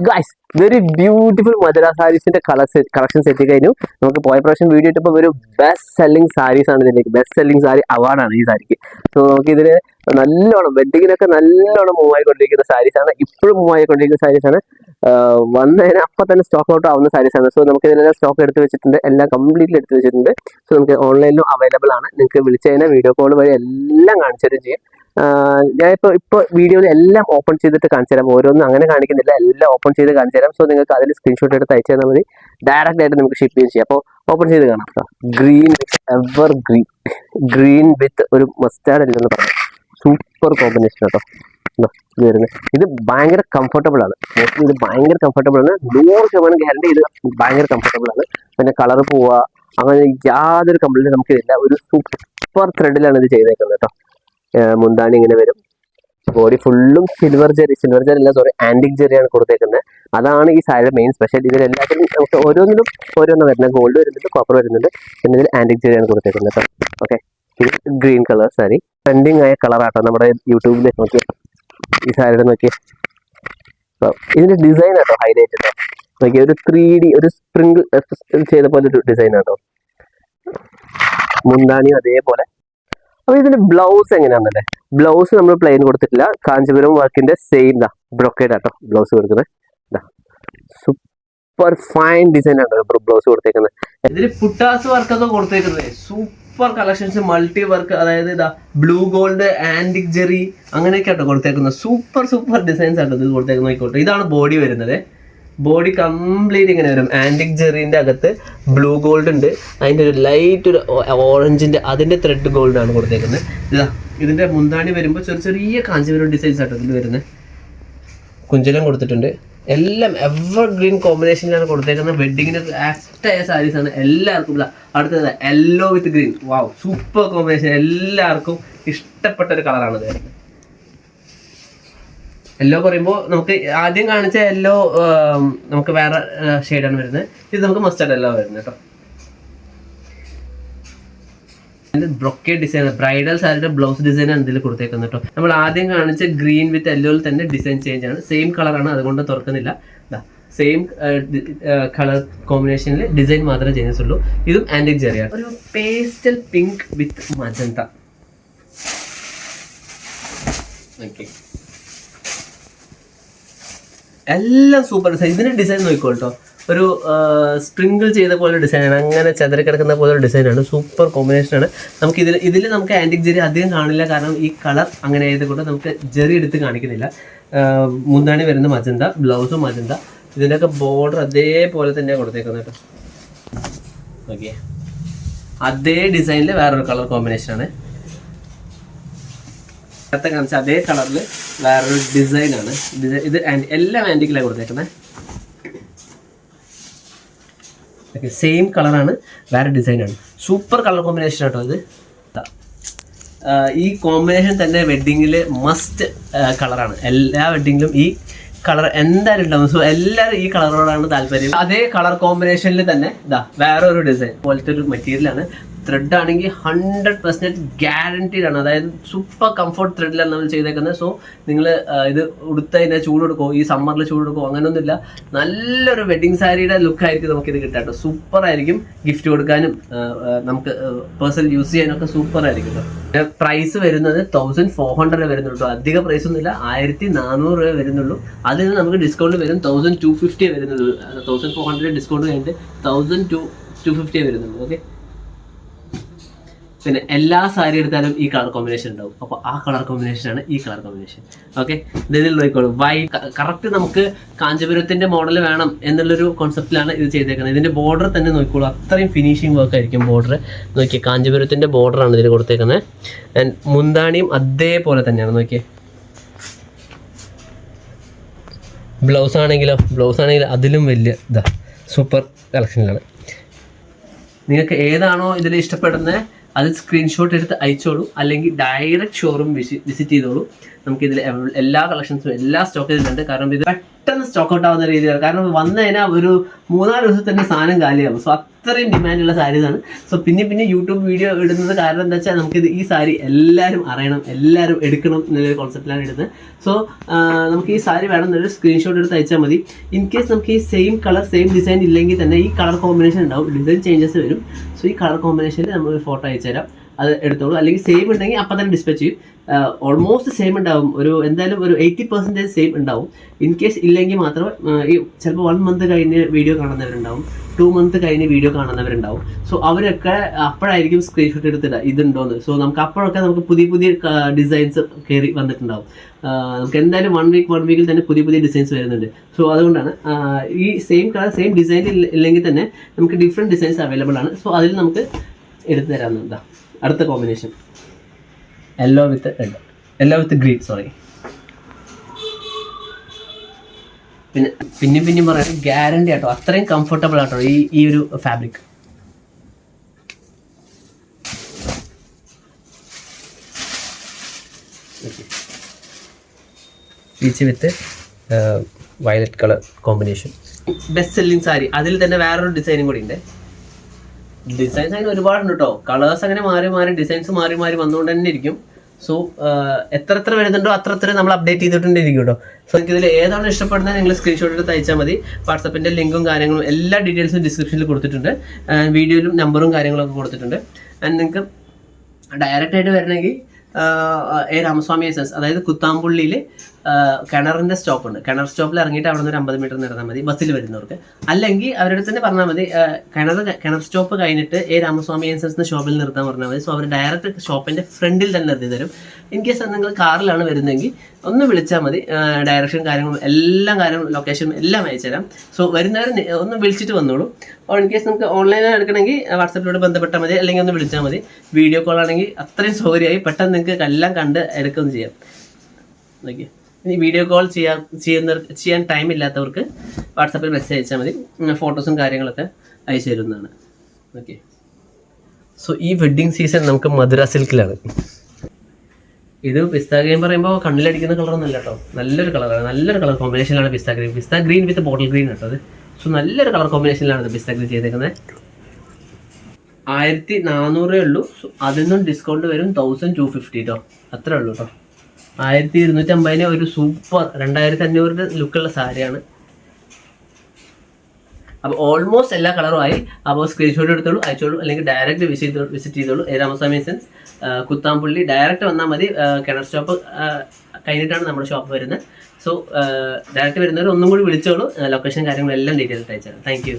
Guys very beautiful മധുര സാരീസിന്റെ collections എത്തിക്കഴിഞ്ഞു. നമുക്ക് പോയ പ്രാവശ്യം വീഡിയോ ഇട്ടപ്പോൾ ഒരു ബെസ്റ്റ് സെല്ലിംഗ് സാരീസ് ആണ് ഇതിലേക്ക്. ബെസ്റ്റ് സെല്ലിംഗ് സാരി അവാർഡാണ് ഈ സാരിക്ക്. സോ നമുക്ക് ഇതിന് നല്ലോണം വെഡിങ്ങിനൊക്കെ നല്ലോണം മൂവ് ആയിക്കൊണ്ടിരിക്കുന്ന സാരീസ് ആണ്. ഇപ്പോഴും മൂവ് ആയിക്കൊണ്ടിരിക്കുന്ന സാരീസ് ആണ്. വന്നതിന് അപ്പം തന്നെ സ്റ്റോക്ക് ഔട്ട് ആവുന്ന സാരീസ് ആണ്. സോ നമുക്ക് ഇതിലെല്ലാം സ്റ്റോക്ക് എടുത്ത് വെച്ചിട്ടുണ്ട്, എല്ലാം കംപ്ലീറ്റ്ലി എടുത്ത് വെച്ചിട്ടുണ്ട്. സോ നമുക്ക് ഓൺലൈനിലും അവൈലബിൾ ആണ്. നിങ്ങൾക്ക് വിളിച്ചു കഴിഞ്ഞാൽ വീഡിയോ കോൾ വഴി എല്ലാം കാണിച്ചു തരും ചെയ്യും. ഞാനിപ്പോൾ വീഡിയോയിൽ എല്ലാം ഓപ്പൺ ചെയ്തിട്ട് കാണിച്ചു തരാം. ഓരോന്നും അങ്ങനെ കാണിക്കുന്നില്ല, എല്ലാം ഓപ്പൺ ചെയ്ത് കാണിച്ചു തരാം. സോ നിങ്ങൾക്ക് അതിൽ സ്ക്രീൻഷോട്ട് എടുത്ത് അയച്ചു തന്നാൽ മതി. ഡയറക്റ്റ് ആയിട്ട് നമുക്ക് ഷിപ്പ് ചെയ്യാം. അപ്പോൾ ഓപ്പൺ ചെയ്ത് കാണാം. ഗ്രീൻ എവർ ഗ്രീൻ വിത്ത് ഒരു മസ്റ്റാർഡ് അല്ലെന്ന് പറയാം. സൂപ്പർ കോമ്പിനേഷൻ കേട്ടോ ഇത് വരുന്നത്. ഇത് ഭയങ്കര കംഫർട്ടബിൾ ആണ്. മോസ്റ്റ്ലി ഇത് ഭയങ്കര കംഫർട്ടബിൾ ആണ്. 100% ഗ്യാരണ്ടി. ഇത് ഭയങ്കര കംഫർട്ടബിൾ ആണ്. പിന്നെ കളർ പോവുക അങ്ങനെ യാതൊരു കംപ്ലൈൻറ്റ് നമുക്കിതില്ല. ഒരു സൂപ്പർ ത്രെഡിലാണ് ഇത് ചെയ്തേക്കുന്നത് കേട്ടോ. മുന്താണി ഇങ്ങനെ വരും. ബോഡി ഫുള്ളും സിൽവർ ജെറി അല്ല, സോറി, ആന്റിക് ജെറിയാണ് കൊടുത്തേക്കുന്നത്. അതാണ് ഈ സാരിയുടെ മെയിൻ സ്പെഷ്യൽ. ഇതിലെല്ലാത്തിനും നമുക്ക് ഓരോന്നിനും ഓരോന്ന് വരുന്നത്. ഗോൾഡ് വരുന്നുണ്ട്, കോപ്പർ വരുന്നുണ്ട്, പിന്നെ ഇതിൽ ആന്റിക് ജെറിയാണ് കൊടുത്തേക്കുന്നത് കേട്ടോ. ഓക്കെ, ഇത് ഗ്രീൻ കളർ സാരി, ട്രെൻഡിങ് ആയ കളറാട്ടോ. നമ്മുടെ യൂട്യൂബിൽ നോക്കി ഈ സാരിയുടെ നോക്കി. ഇതിന്റെ ഡിസൈൻ ആട്ടോ ഹൈലൈറ്റ് കേട്ടോ. നോക്കി ഒരു 3D ഒരു സ്പ്രിങ്കിൾ ചെയ്ത പോലെ ഒരു ഡിസൈൻ ആട്ടോ. മുന്താണിയും അതേപോലെ. അപ്പൊ ഇതിന്റെ ബ്ലൗസ് എങ്ങനെയാണല്ലേ? ബ്ലൗസ് നമ്മൾ പ്ലെയിൻ കൊടുത്തിട്ടില്ല. കാഞ്ചീപുരം വർക്കിന്റെ സെയിം ബ്രൊക്കേഡ് ആട്ടോ ബ്ലൗസ് കൊടുക്കുന്നത്. സൂപ്പർ ഫൈൻ ഡിസൈൻ ആണ് ബ്ലൗസ് കൊടുത്തേക്കുന്നത്. ഇതിൽ പുട്ടാസ് വർക്കൊക്കെ കൊടുത്തേക്കുന്നത് സൂപ്പർ കളക്ഷൻസ്, മൾട്ടി വർക്ക്, അതായത് ഇതാ ബ്ലൂ ഗോൾഡ്, ആന്റിക് ജെറി അങ്ങനെയൊക്കെ ആട്ടോ കൊടുത്തേക്കുന്നത്. സൂപ്പർ ഡിസൈൻസ് ആട്ടോ ഇത് കൊടുത്തേക്കുന്നത്. നോക്കിക്കോട്ടെ, ഇതാണ് ബോഡി വരുന്നത്. ബോഡി കംപ്ലീറ്റ് ഇങ്ങനെ വരും. ആന്റിക് ജെറിന്റെ അകത്ത് ബ്ലൂ ഗോൾഡ് ഉണ്ട്, അതിന്റെ ഒരു ലൈറ്റ് ഒരു ഓറഞ്ചിന്റെ അതിന്റെ ത്രെഡ് ഗോൾഡ് ആണ് കൊടുത്തേക്കുന്നത്. ഇതാ ഇതിന്റെ മുന്താണി വരുമ്പോൾ ചെറിയ കാഞ്ചീപുരം ഡിസൈൻസ് ആട്ടോ ഇതിൽ വരുന്നത്. കുഞ്ചലം കൊടുത്തിട്ടുണ്ട്. എല്ലാം എവർ ഗ്രീൻ കോമ്പിനേഷനിലാണ് കൊടുത്തേക്കുന്നത്. വെഡിങ്ങിന് ആപ്റ്റായ സാരീസ് ആണ്. എല്ലാവർക്കും അടുത്തത് യെല്ലോ വിത്ത് ഗ്രീൻ. വാവ്, സൂപ്പർ കോമ്പിനേഷൻ. എല്ലാവർക്കും ഇഷ്ടപ്പെട്ട ഒരു കളറാണ് ഇത്. യെല്ലോ പറയുമ്പോൾ നമുക്ക് ആദ്യം കാണിച്ച യെല്ലോ നമുക്ക് വേറെ ഷെയ്ഡാണ് വരുന്നത്. ഇത് നമുക്ക് മസ്റ്റാർഡ് യെല്ലോ വരുന്നത് കേട്ടോ. ബ്രൊക്കേഡ് ഡിസൈൻ, ബ്രൈഡൽ സാരിയുടെ ബ്ലൗസ് ഡിസൈൻ ആണ് ഇതിൽ കൊടുത്തേക്കുന്നത് കേട്ടോ. നമ്മൾ ആദ്യം കാണിച്ച ഗ്രീൻ വിത്ത് യെല്ലോയിൽ തന്നെ ഡിസൈൻ ചേഞ്ച് ആണ്. സെയിം കളറാണ്, അതുകൊണ്ട് തുറക്കുന്നില്ല. സെയിം കളർ കോമ്പിനേഷനിൽ ഡിസൈൻ മാത്രമേ ചേഞ്ചസ് ഉള്ളൂ. ഇതും ആന്റിക് ജെറിയാണ്. ഒരു പേസ്റ്റൽ പിങ്ക് വിത്ത് മജന്ത. ഓക്കെ, എല്ലാം സൂപ്പർ ഡിസൈൻ. ഇതിന്റെ ഡിസൈൻ നോക്കിക്കോട്ടോ. ഒരു സ്പ്രിങ്കിൾ ചെയ്ത പോലെ ഡിസൈനാണ്, അങ്ങനെ ചെതറി കിടക്കുന്ന പോലെ ഡിസൈനാണ്. സൂപ്പർ കോമ്പിനേഷനാണ്. നമുക്ക് ഇതിൽ നമുക്ക് ആന്റിക് ജെറി അധികം കാണില്ല, കാരണം ഈ കളർ അങ്ങനെ ആയതുകൊണ്ട് നമുക്ക് ജെറി എടുത്ത് കാണിക്കുന്നില്ല. മുന്താണി വരുന്ന മജന്ത, ബ്ലൗസും മജന്ത. ഇതിൻ്റെയൊക്കെ ബോർഡർ അതേപോലെ തന്നെയാണ് കൊടുത്തേക്കുന്നത് കേട്ടോ. ഓക്കെ, അതേ ഡിസൈനിൽ വേറൊരു കളർ കോമ്പിനേഷനാണ്. നേരത്തെ കാണിച്ച അതേ കളറിൽ വേറൊരു ഡിസൈനാണ്. ഇത് എല്ലാം ആന്റിക്കിലാണ് കൊടുത്തേക്കുന്നത്. ഓക്കെ, സെയിം കളറാണ്, വേറെ ഡിസൈനാണ്. സൂപ്പർ കളർ കോമ്പിനേഷൻ ആട്ടോ ഇത്. ഈ കോമ്പിനേഷൻ തന്നെ വെഡ്ഡിങ്ങിൽ മസ്റ്റ് കളറാണ്. എല്ലാ വെഡ്ഡിങ്ങിലും ഈ കളർ എന്തായാലും ഉണ്ടാവും. സോ എല്ലാവരും ഈ കളറോടാണ് താല്പര്യം. അതേ കളർ കോമ്പിനേഷനിൽ തന്നെ വേറെ ഒരു ഡിസൈൻ പോലത്തെ ഒരു മെറ്റീരിയലാണ്. ത്രെഡ് ആണെങ്കിൽ 100% ഗ്യാരണ്ടീഡ് ആണ്. അതായത് സൂപ്പർ കംഫർട്ട് ത്രെഡിലാണ് നമ്മൾ ചെയ്തേക്കുന്നത്. സോ നിങ്ങൾ ഇത് ഉടുത്തതിൻ്റെ ചൂടെടുക്കോ, ഈ സമ്മറിൽ ചൂടെടുക്കോ, അങ്ങനെയൊന്നുമില്ല. നല്ലൊരു വെഡിങ് സാരിയുടെ ലുക്കായിരിക്കും നമുക്കിത് കിട്ടാട്ടോ. സൂപ്പർ ആയിരിക്കും. ഗിഫ്റ്റ് കൊടുക്കാനും നമുക്ക് പേഴ്സണൽ യൂസ് ചെയ്യാനൊക്കെ സൂപ്പർ ആയിരിക്കും. പ്രൈസ് വരുന്നത് 1400 വരുന്നുള്ളൂ. അധിക പ്രൈസ് ഒന്നുമില്ല, 1400 രൂപ വരുന്നുള്ളൂ. അതിൽ നിന്ന് നമുക്ക് ഡിസ്കൗണ്ട് വരും 1250 വരുന്നുള്ളൂ. 1400 ഡിസ്കൗണ്ട് കഴിഞ്ഞിട്ട് 1250 വരുന്നുള്ളൂ. ഓക്കെ, പിന്നെ എല്ലാ സാരി എടുത്താലും ഈ കളർ കോമ്പിനേഷൻ ഉണ്ടാവും. അപ്പോൾ ആ കളർ കോമ്പിനേഷനാണ് ഈ കളർ കോമ്പിനേഷൻ. ഓക്കെ, ഇതിൽ നോക്കിക്കോളൂ. കറക്റ്റ് നമുക്ക് കാഞ്ചീപുരത്തിന്റെ മോഡൽ വേണം എന്നുള്ളൊരു കോൺസെപ്റ്റിലാണ് ഇത് ചെയ്തേക്കുന്നത്. ഇതിന്റെ ബോർഡർ തന്നെ നോക്കിക്കോളൂ, അത്രയും ഫിനിഷിംഗ് വർക്ക് ആയിരിക്കും ബോർഡർ. നോക്കിയേ, കാഞ്ചീപുരത്തിന്റെ ബോർഡറാണ് ഇതിൽ കൊടുത്തേക്കുന്നത്. ആൻഡ് മുന്താണിയും അതേപോലെ തന്നെയാണ്. നോക്കിയേ, ബ്ലൗസ് ആണെങ്കിലും അതിലും വലിയ സൂപ്പർ കളക്ഷനിലാണ്. നിങ്ങൾക്ക് ഏതാണോ ഇതിൽ ഇഷ്ടപ്പെടുന്നത് അത് സ്ക്രീൻഷോട്ട് എടുത്ത് അയച്ചോളൂ, അല്ലെങ്കിൽ ഡയറക്റ്റ് ഷോറൂം വിസിറ്റ് ചെയ്തോളൂ. നമുക്കിതിൽ എല്ലാ കളക്ഷൻസും എല്ലാ സ്റ്റോക്ക് ഇതിലുണ്ട്. കാരണം ഇത് പെട്ടെന്ന് സ്റ്റോക്ക് ഔട്ട് ആവുന്ന രീതിയിലാണ്. കാരണം വന്നു കഴിഞ്ഞാൽ ഒരു 3-4 ദിവസത്തിൽ തന്നെ സാധനം കാലിയാവും. സോ അത്രയും ഡിമാൻഡുള്ള സാരീസാണ്. സോ പിന്നെ യൂട്യൂബ് വീഡിയോ ഇടുന്നത് കാരണം എന്താ വെച്ചാൽ നമുക്കിത് ഈ സാരി എല്ലാവരും അറിയണം, എല്ലാവരും എടുക്കണം എന്നുള്ളൊരു കോൺസെപ്റ്റിലാണ് ഇടുന്നത്. സോ നമുക്ക് ഈ സാരി വേണം എന്നൊരു സ്ക്രീൻഷോട്ട് എടുത്ത് അയച്ചാൽ മതി. ഇൻ കേസ് നമുക്ക് ഈ സെയിം കളർ സെയിം ഡിസൈൻ ഇല്ലെങ്കിൽ തന്നെ ഈ കളർ കോമ്പിനേഷൻ ഉണ്ടാവും, ഡിസൈൻ ചേഞ്ചസ് വരും. സോ ഈ കളർ കോമ്പിനേഷനിൽ നമ്മൾ ഒരു ഫോട്ടോ അയച്ചു തരാം, അത് എടുത്തോളൂ. അല്ലെങ്കിൽ സെയിം ഉണ്ടെങ്കിൽ അപ്പം തന്നെ ഡിസ്പാച്ച് ചെയ്യും. ഓൾമോസ്റ്റ് സെയിം ഉണ്ടാവും, എന്തായാലും ഒരു 80% സെയിം ഉണ്ടാവും. ഇൻ കേസ് ഇല്ലെങ്കിൽ മാത്രം ഈ ചിലപ്പോൾ 1 മന്ത് കഴിഞ്ഞ് വീഡിയോ കാണുന്നവരുണ്ടാവും, 2 മന്ത് കഴിഞ്ഞ് വീഡിയോ കാണുന്നവരുണ്ടാവും. സോ അവരൊക്കെ അപ്പോഴായിരിക്കും സ്ക്രീൻഷോട്ട് എടുത്തിടുക ഇതുണ്ടോയെന്ന്. സോ നമുക്ക് നമുക്ക് പുതിയ ഡിസൈൻസ് കയറി വന്നിട്ടുണ്ടാവും. നമുക്ക് എന്തായാലും 1 വീക്കിൽ തന്നെ പുതിയ ഡിസൈൻസ് വരുന്നുണ്ട്. സോ അതുകൊണ്ടാണ് ഈ സെയിം കളർ സെയിം ഡിസൈൻ ഇല്ലെങ്കിൽ തന്നെ നമുക്ക് ഡിഫറെൻറ്റ് ഡിസൈൻസ് അവൈലബിൾ ആണ്. സോ അതിൽ നമുക്ക് എടുത്തു തരാമെന്നുണ്ടാ. അടുത്ത കോമ്പിനേഷൻ യെല്ലോ വിത്ത് ഗ്രീൻ, സോറി. പിന്നെയും പറയാൻ ഗ്യാരണ്ടി ആട്ടോ, അത്രയും കംഫർട്ടബിൾ ആട്ടോ ഈ ഒരു ഫാബ്രിക്. പീച്ച് വിത്ത് violet colour combination, best selling sari. അതിൽ തന്നെ വേറൊരു ഡിസൈനും കൂടി ഉണ്ട്. ഡിസൈൻസ് അങ്ങനെ ഒരുപാടുണ്ട് കേട്ടോ. കളേഴ്സ് അങ്ങനെ മാറി ഡിസൈൻസ് മാറി വന്നുകൊണ്ട് തന്നെ ഇരിക്കും. സോ എത്ര വരുന്നുണ്ടോ അത്ര നമ്മൾ അപ്ഡേറ്റ് ചെയ്തിട്ടുണ്ടിരിക്കും കേട്ടോ. സോ നിങ്ങൾക്ക് ഇതിൽ ഏതാണ് ഇഷ്ടപ്പെടുന്നത് നിങ്ങൾ സ്ക്രീൻഷോട്ട് എടുത്ത് അയച്ചാൽ മതി. വാട്സപ്പിൻ്റെ ലിങ്കും കാര്യങ്ങളും എല്ലാ ഡീറ്റെയിൽസും ഡിസ്ക്രിപ്ഷനിൽ കൊടുത്തിട്ടുണ്ട്. വീഡിയോയിലും നമ്പറും കാര്യങ്ങളൊക്കെ കൊടുത്തിട്ടുണ്ട്. ആൻഡ് നിങ്ങൾക്ക് ഡയറക്റ്റ് ആയിട്ട് വരണമെങ്കിൽ രാമസ്വാമി എസൻസ്, അതായത് കുത്താമ്പുള്ളിയിൽ കിണറിൻ്റെ സ്റ്റോപ്പ് ഉണ്ട്. കിണർ സ്റ്റോപ്പിൽ ഇറങ്ങിയിട്ട് അവിടെ നിന്ന് ഒരു 50 മീറ്റർ നടന്നാൽ മതി ബസ്സിൽ വരുന്നവർക്ക്. അല്ലെങ്കിൽ അവരുടെ തന്നെ പറഞ്ഞാൽ മതി കിണർ സ്റ്റോപ്പ് കഴിഞ്ഞിട്ട് രാമസ്വാമി എസൻസ് ഷോപ്പിൽ നിർത്താൻ പറഞ്ഞാൽ മതി. സോ അവർ ഡയറക്റ്റ് ഷോപ്പിൻ്റെ ഫ്രണ്ടിൽ തന്നെ നിർത്തി തരും. ഇൻ കേസ് നിങ്ങൾ കാറിലാണ് വരുന്നതെങ്കിൽ ഒന്ന് വിളിച്ചാൽ മതി. ഡയറക്ഷൻ കാര്യങ്ങളും ലൊക്കേഷനും എല്ലാം അയച്ചു തരാം. സോ വരുന്നവർ ഒന്ന് വിളിച്ചിട്ട് വന്നോളൂ. ഓർ ഇൻ കേസ് നമുക്ക് ഓൺലൈനായി എടുക്കണമെങ്കിൽ വാട്സപ്പിലൂടെ ബന്ധപ്പെട്ടാൽ മതി, അല്ലെങ്കിൽ ഒന്ന് വിളിച്ചാൽ മതി. വീഡിയോ കോൾ ആണെങ്കിൽ അത്രയും സൗകര്യമായി പെട്ടെന്ന് നിങ്ങൾക്ക് എല്ലാം കണ്ട് എടുക്കുകയും ചെയ്യാം. ഓക്കെ, ഇനി വീഡിയോ കോൾ ചെയ്യാൻ ടൈം ഇല്ലാത്തവർക്ക് വാട്സപ്പിൽ മെസ്സേജ് അയച്ചാൽ മതി. ഫോട്ടോസും കാര്യങ്ങളൊക്കെ അയച്ചു തരുന്നതാണ്. ഓക്കെ, സോ ഈ വെഡ്ഡിങ് സീസൺ നമുക്ക് മധുര സിൽക്കിലാണ്. ഇത് പിസ്ത ഗ്രീൻ പറയുമ്പോൾ കണ്ണിലടിക്കുന്ന കളറൊന്നുമല്ല കേട്ടോ, നല്ലൊരു കളർ കോമ്പിനേഷനിലാണ് pista green with bottle green കേട്ടോ അത്. സോ നല്ലൊരു കളർ കോമ്പിനേഷനിലാണ് പിസ്ത ഗ്രീൻ ചെയ്തേക്കുന്നത്. 1400 ഉള്ളൂ. സോ അതിൽ നിന്നും ഡിസ്കൗണ്ട് വരും 1250 കേട്ടോ, അത്രേ ഉള്ളൂ കേട്ടോ. 1250 ഒരു സൂപ്പർ 2500 ലുക്കുള്ള സാരിയാണ്. അപ്പോൾ ഓൾമോസ്റ്റ് എല്ലാ കളറും ആയി. അപ്പോൾ സ്ക്രീൻഷോട്ട് എടുത്തോളൂ, അയച്ചോളൂ, അല്ലെങ്കിൽ ഡയറക്റ്റ് വിസിറ്റ് ചെയ്തോളൂ. രാമസ്വാമി എസൻസ് കുത്താമ്പുള്ളി ഡയറക്റ്റ് വന്നാൽ മതി. കിണർ സ്റ്റോപ്പ് കഴിഞ്ഞിട്ടാണ് നമ്മുടെ ഷോപ്പ് വരുന്നത്. സോ ഡയറക്റ്റ് വരുന്നവർ ഒന്നും കൂടി വിളിച്ചോളൂ. ലൊക്കേഷൻ കാര്യങ്ങളെല്ലാം ഡീറ്റെയിൽസ് അയച്ചാൽ. Thank you.